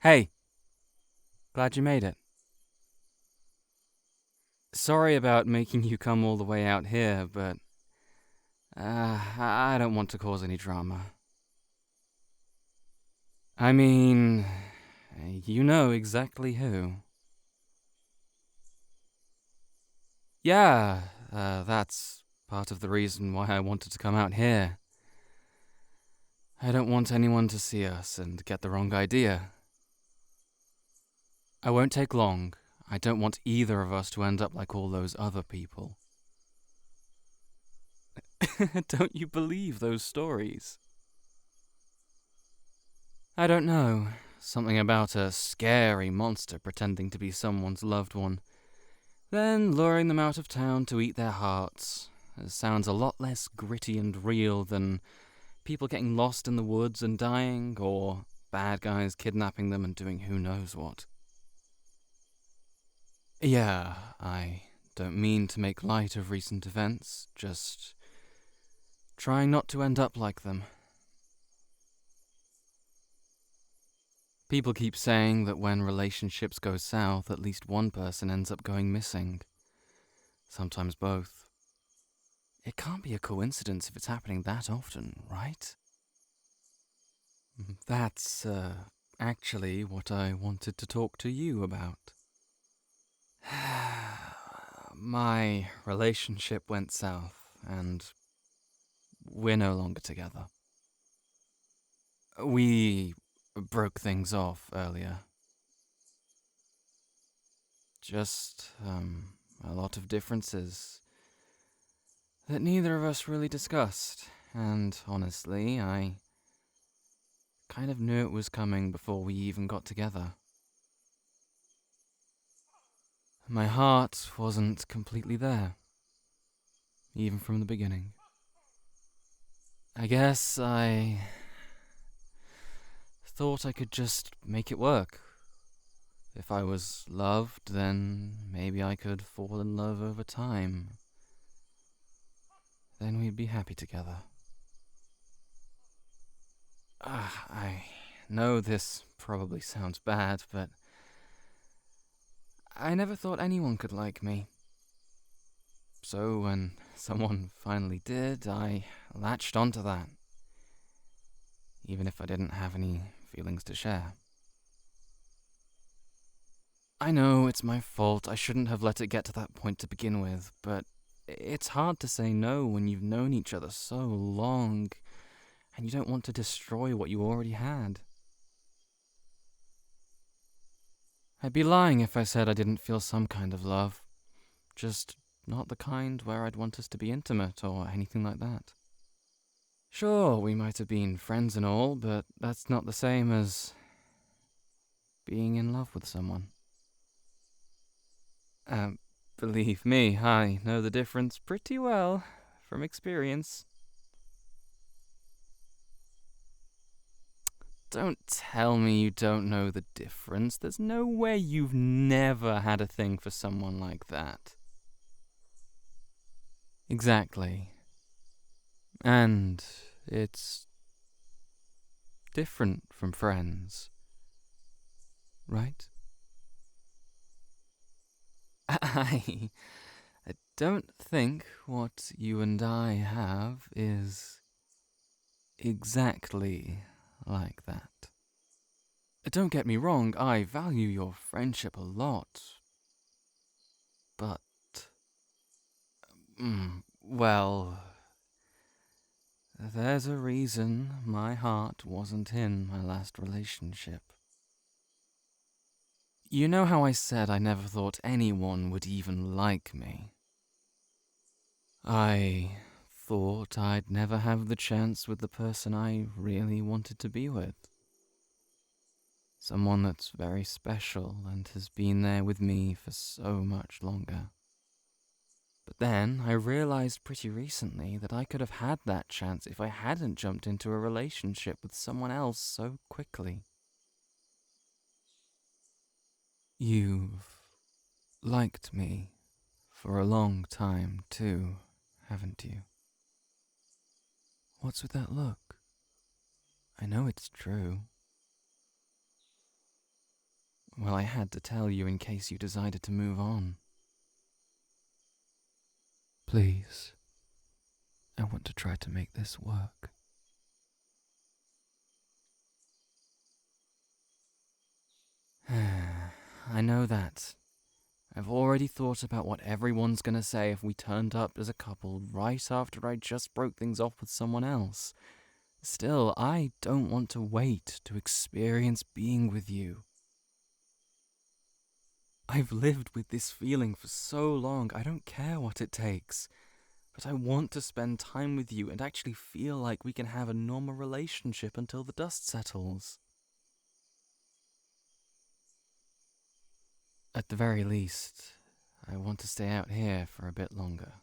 Hey, glad you made it. Sorry about making you come all the way out here, but I don't want to cause any drama. I mean, you know exactly who. Yeah, that's part of the reason why I wanted to come out here. I don't want anyone to see us and get the wrong idea. I won't take long. I don't want either of us to end up like all those other people. Don't you believe those stories? I don't know. Something about a scary monster pretending to be someone's loved one, then luring them out of town to eat their hearts. It sounds a lot less gritty and real than people getting lost in the woods and dying, or bad guys kidnapping them and doing who knows what. Yeah, I don't mean to make light of recent events, just trying not to end up like them. People keep saying that when relationships go south, at least one person ends up going missing. Sometimes both. It can't be a coincidence if it's happening that often, right? That's, actually what I wanted to talk to you about. My relationship went south, and we're no longer together. We broke things off earlier. Just, a lot of differences that neither of us really discussed, and honestly, I kind of knew it was coming before we even got together. My heart wasn't completely there, even from the beginning. I guess I thought I could just make it work. If I was loved, then maybe I could fall in love over time. Then we'd be happy together. I know this probably sounds bad, but I never thought anyone could like me. So when someone finally did, I latched onto that, even if I didn't have any feelings to share. I know it's my fault, I shouldn't have let it get to that point to begin with, but it's hard to say no when you've known each other so long, and you don't want to destroy what you already had. I'd be lying if I said I didn't feel some kind of love, just not the kind where I'd want us to be intimate or anything like that. Sure, we might have been friends and all, but that's not the same as being in love with someone. Believe me, I know the difference pretty well from experience. Don't tell me you don't know the difference. There's no way you've never had a thing for someone like that. Exactly. And it's different from friends, right? I don't think what you and I have is exactly like that. Don't get me wrong, I value your friendship a lot. But, well, there's a reason my heart wasn't in my last relationship. You know how I said I never thought anyone would even like me? I thought I'd never have the chance with the person I really wanted to be with. Someone that's very special and has been there with me for so much longer. But then I realized pretty recently that I could have had that chance if I hadn't jumped into a relationship with someone else so quickly. You've liked me for a long time too, haven't you? What's with that look? I know it's true. Well, I had to tell you in case you decided to move on. Please, I want to try to make this work. I know that. I've already thought about what everyone's gonna say if we turned up as a couple right after I just broke things off with someone else. Still, I don't want to wait to experience being with you. I've lived with this feeling for so long, I don't care what it takes. But I want to spend time with you and actually feel like we can have a normal relationship until the dust settles. At the very least, I want to stay out here for a bit longer.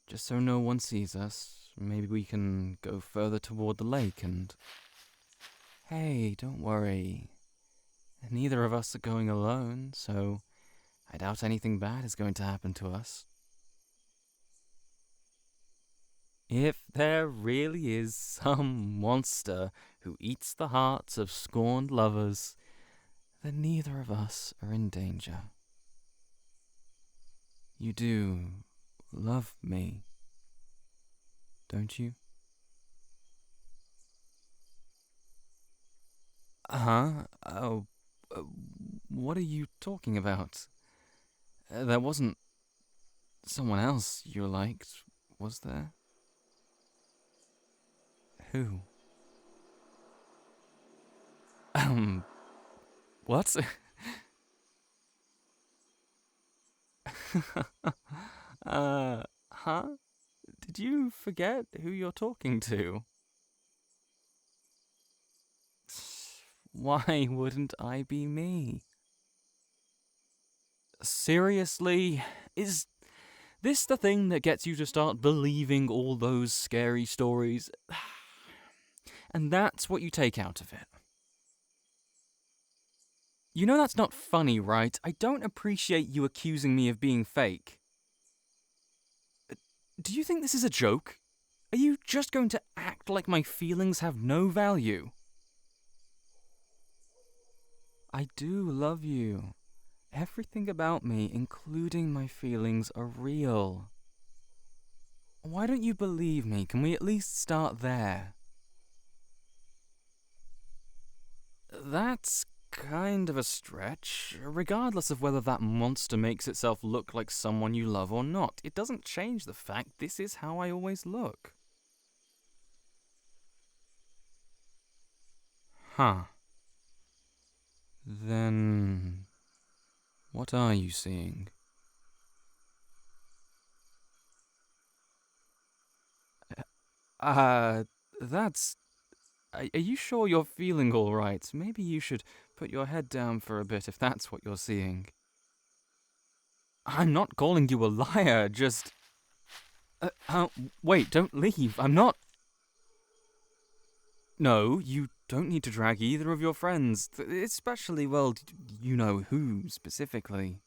Just so no one sees us, maybe we can go further toward the lake and... Hey, don't worry. Neither of us are going alone, so I doubt anything bad is going to happen to us. If there really is some monster who eats the hearts of scorned lovers, then neither of us are in danger. You do love me, don't you? Huh? Oh, what are you talking about? There wasn't someone else you liked, was there? Who? What? Huh? Did you forget who you're talking to? Why wouldn't I be me? Seriously? Is this the thing that gets you to start believing all those scary stories? And that's what you take out of it. You know that's not funny, right? I don't appreciate you accusing me of being fake. Do you think this is a joke? Are you just going to act like my feelings have no value? I do love you. Everything about me, including my feelings, are real. Why don't you believe me? Can we at least start there? That's kind of a stretch. Regardless of whether that monster makes itself look like someone you love or not, it doesn't change the fact this is how I always look. Huh. Then... what are you seeing? That's... Are you sure you're feeling alright? Maybe you should put your head down for a bit if that's what you're seeing. I'm not calling you a liar, just... wait, don't leave. I'm not... No, you don't need to drag either of your friends, especially, well, you know who specifically.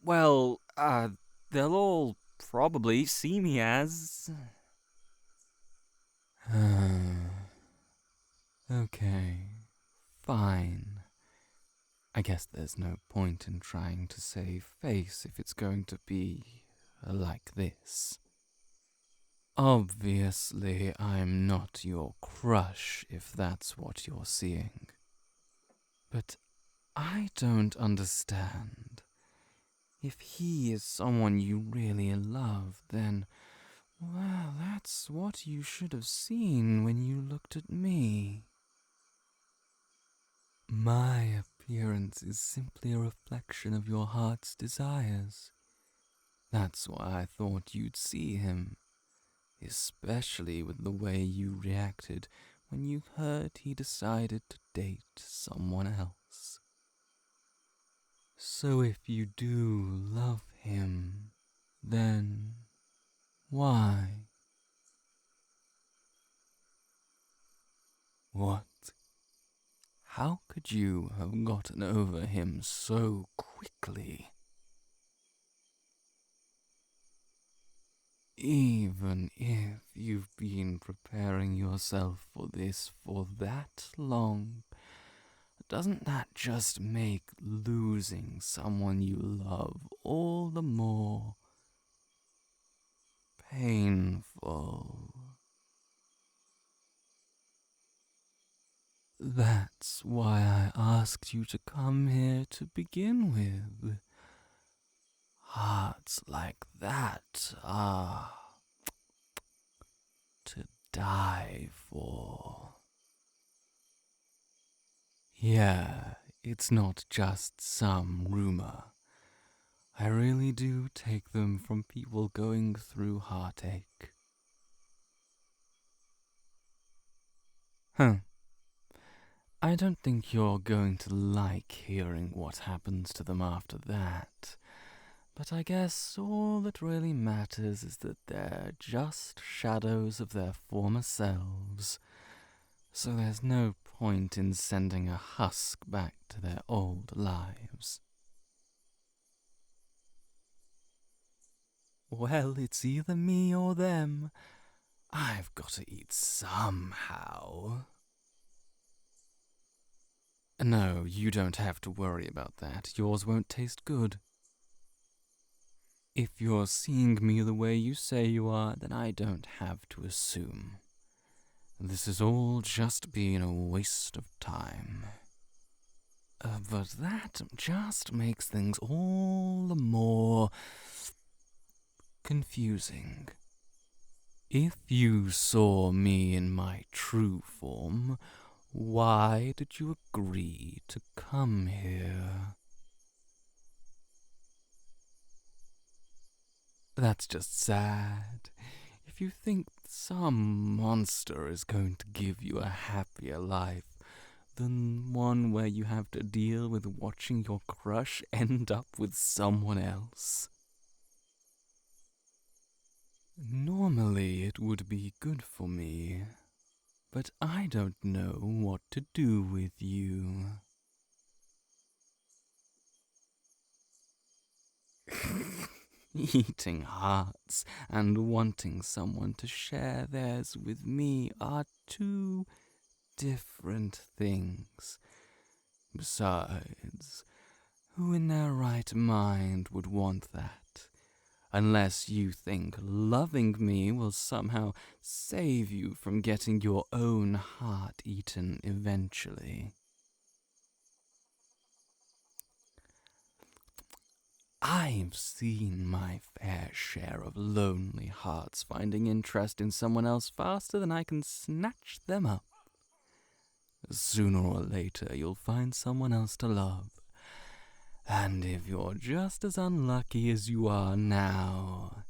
Well, they'll all probably see me as... Okay, fine. I guess there's no point in trying to save face if it's going to be like this. Obviously, I'm not your crush if that's what you're seeing. But I don't understand. If he is someone you really love, then, well, that's what you should have seen when you looked at me. My appearance is simply a reflection of your heart's desires. That's why I thought you'd see him, especially with the way you reacted when you heard he decided to date someone else. So if you do love him, then why? What? How could you have gotten over him so quickly? Even if you've been preparing yourself for this for that long, doesn't that just make losing someone you love all the more painful? That's why I asked you to come here to begin with. Hearts like that are to die for. Yeah, it's not just some rumor. I really do take them from people going through heartache. Huh. I don't think you're going to like hearing what happens to them after that. But I guess all that really matters is that they're just shadows of their former selves. So there's no point in sending a husk back to their old lives. Well, it's either me or them. I've got to eat somehow. No, you don't have to worry about that. Yours won't taste good. If you're seeing me the way you say you are, then I don't have to assume. This has all just been a waste of time. But that just makes things all the more confusing. If you saw me in my true form, why did you agree to come here? That's just sad. If you think some monster is going to give you a happier life than one where you have to deal with watching your crush end up with someone else. Normally it would be good for me, but I don't know what to do with you. Eating hearts and wanting someone to share theirs with me are two different things. Besides, who in their right mind would want that? Unless you think loving me will somehow save you from getting your own heart eaten eventually. I've seen my fair share of lonely hearts finding interest in someone else faster than I can snatch them up. Sooner or later you'll find someone else to love. And if you're just as unlucky as you are now,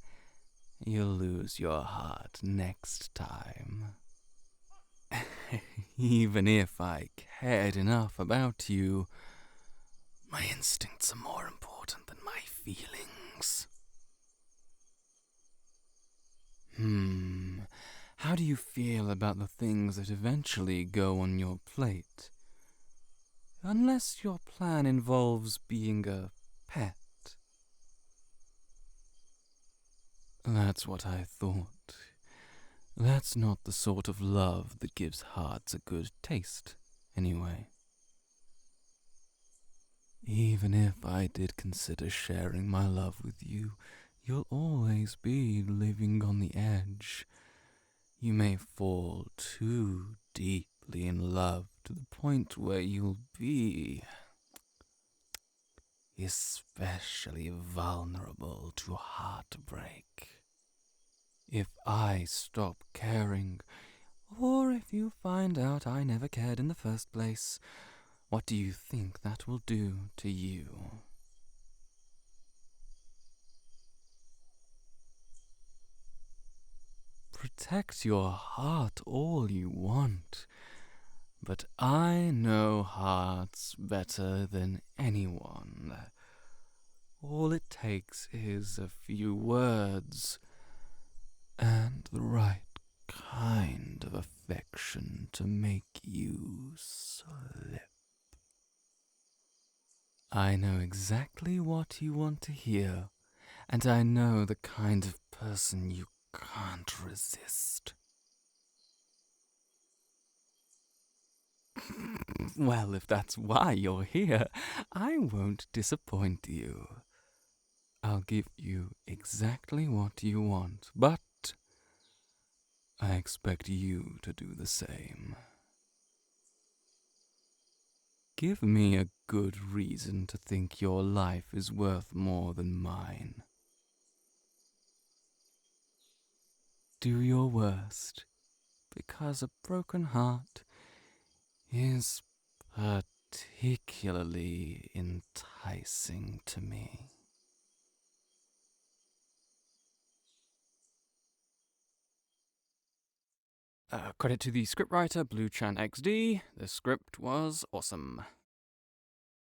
you'll lose your heart next time. Even if I cared enough about you, my instincts are more important than my feelings. How do you feel about the things that eventually go on your plate? Unless your plan involves being a pet. That's what I thought. That's not the sort of love that gives hearts a good taste, anyway. Even if I did consider sharing my love with you, you'll always be living on the edge. You may fall too deeply in love to the point where you'll be especially vulnerable to heartbreak. If I stop caring, or if you find out I never cared in the first place, what do you think that will do to you? Protect your heart all you want, but I know hearts better than anyone. All it takes is a few words and the right kind of affection to make you slip. I know exactly what you want to hear, and I know the kind of person you can't resist. Well, if that's why you're here, I won't disappoint you. I'll give you exactly what you want, but I expect you to do the same. Give me a good reason to think your life is worth more than mine. Do your worst, because a broken heart is particularly enticing to me. Credit to the scriptwriter, BlueChan XD. The script was awesome.